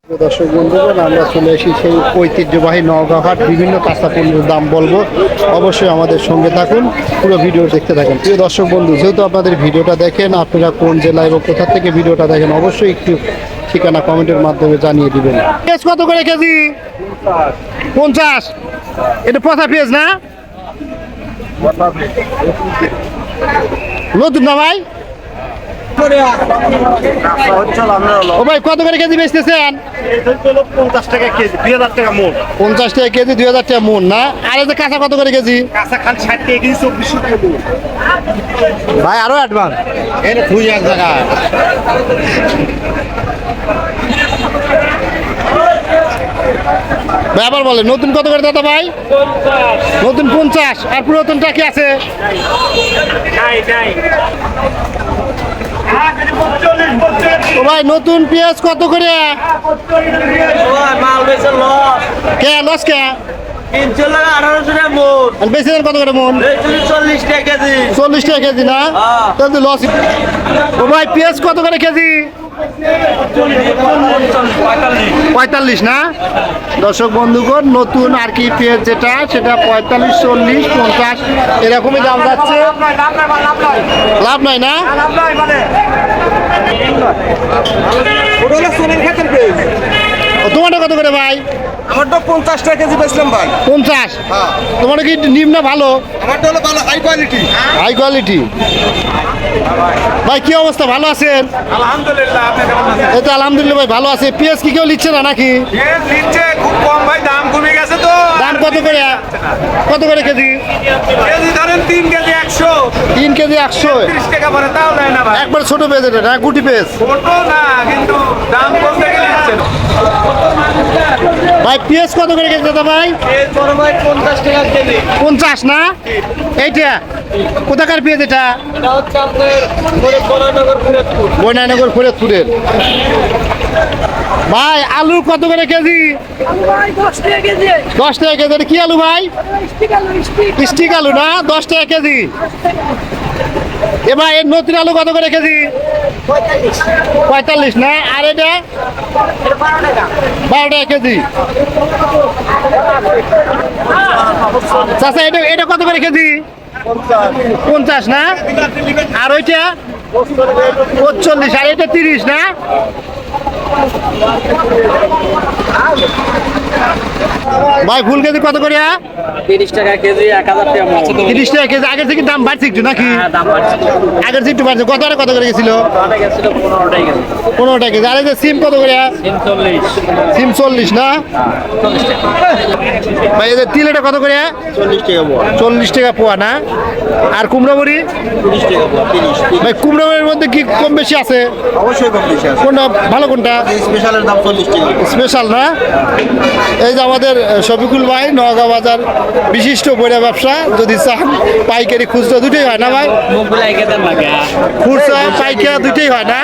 দর্শক বন্ধুগণ, আমরা চলে এসেছি সেই ঐতিহ্যবাহী নওগাঁ হাট। বিভিন্ন কাঁচা পণ্যের দাম বলবো, অবশ্যই আমাদের সঙ্গে থাকুন, পুরো ভিডিও দেখতে থাকুন। প্রিয় দর্শক বন্ধু, যেহেতু আপনাদের ভিডিওটা দেখেন, আপনারা কোন জেলা এবং কোথা থেকে ভিডিওটা দেখেন অবশ্যই একটু ঠিকানা কমেন্টের মাধ্যমে জানিয়ে দিবেন। পেঁয়াজ কত করে কেজি? 50। এটা পচা পেঁয়াজ না? নতুন না ভাই? ও ভাই, কত করে কেজি বেচতেছেন? 50 টাকা কেজি, 2000 টাকা মন। 50 টাকা কেজি, 2000 টাকা মন না? আর এই যে কাঁচা কত করে কেজি? কাঁচা খালি 60 টাকা কেজি, 2400 টাকা মন। ভাই আরো অ্যাডভান্স এনে থুই এক জায়গায়। ভাই আবার বলে নতুন কত করে দাদা ভাই? নতুন 50। আর পুরাতনটা কি আছে? ও ভাই, নতুন পেঁয়াজ কত করে? মাল বেচে লস। কে লস কে? 300 টাকা 1800 টাকা মন। আর বেচেছেন কত করে মন? 40 টাকা কেজি। 40 টাকা কেজি না? তাহলে লস। ও ভাই, পেঁয়াজ কত করে কেজি? 45 না? দর্শক বন্ধুগণ, নতুন আর কি পেঁয়াজ যেটা, সেটা 45, 40, 50 এরকমই দাম যাচ্ছে। লাভ নাই না? তোমারটা কত করে ভাই? আমার তো 50 টাকা কেজি বেচলাম ভাই। 50? তোমার কি নিম্ন ভালো? আমারটা হলো ভালো, হাই কোয়ালিটি। High quality. ভাই কি অবস্থা, ভালো আছেন? আলহামদুলিল্লাহ, আপনি কেমন আছেন? এই তো আলহামদুলিল্লাহ ভাই, ভালো আছে। পেঁয়াজ কি কেউ নিচ্ছে না নাকি? নিচ্ছে খুব কম ভাই, দাম কমে গেছে তো। দাম কত করে? কত করে কেজি? কেজি ধরেন 3 কেজি 100। 3 কেজি 100। 30 টাকা পরে তাও দেয় না ভাই। একবার ছোট পেঁয়াজ এটা না, গুটি পেঁয়াজ। ছোট না, কিন্তু দাম কমতে গেলে নিচ্ছে না। ভাই পেঁয়াজ কত করে কেজি দাদা ভাই? এই বড় ভাই 50 টাকা কেজি। 50 না? এইটা কোথাকার পেঁয়াজ এটা? এটা হচ্ছে আপনার বরানগর ফরিদপুর। বৈনানগর ফরিদপুরের। ভাই আলু কত করে কেজি? 10 টাকা কেজি। 10 টাকা কেজি। এটা কি আলু ভাই? স্টিক আলু, স্টিক। স্টিক আলু না? 10 টাকা কেজি। এবার এর নতুন আলু কত করে কেজি? 45 না? আর এটা 12 টাকা কেজি। চাচা এটা এটা কত করে কেজি? 50 না? আর ওইটা 45। আর এটা 30 না? ভাই ফুল কেজি কত করে? 30 টাকা কেজি, 1000 টাকা মন। 30 টাকা কেজি। আগের থেকে দাম বাড়ছে একটু নাকি? দাম বাড়ছে। আগের থেকে একটু বাড়ছে। কত আর কত করে গেছিল? টাকা গেছিল 15 টাকা কেজি। 15 টাকা কেজি। আর এই যে সিম কত করে? 40। সিম 40 না? ভাই এই যে তিলেটা কত করে? 40 টাকা পোয়া। 40 টাকা পোয়া না? আর কুমড়ো বড়ি? 30 টাকা পোয়া, 30। ভাই কুমড়ো বড়ির মধ্যে কি কম বেশি আছে? অবশ্যই কম বেশি আছে। কোনটা ভালো, কোনটা স্পেশালের দাম 40 টাকা। স্পেশাল না? এই যে আমাদের শফিকুল ভাই, নওগাঁ বাজার বিশিষ্ট বইরা ব্যবসা। যদি চান পাইকারি খুচরা দুটোই হয় না ভাই? মুখগুলো এঁকে দেন লাগে। খুচরা পাইকারি দুটোই হয় না?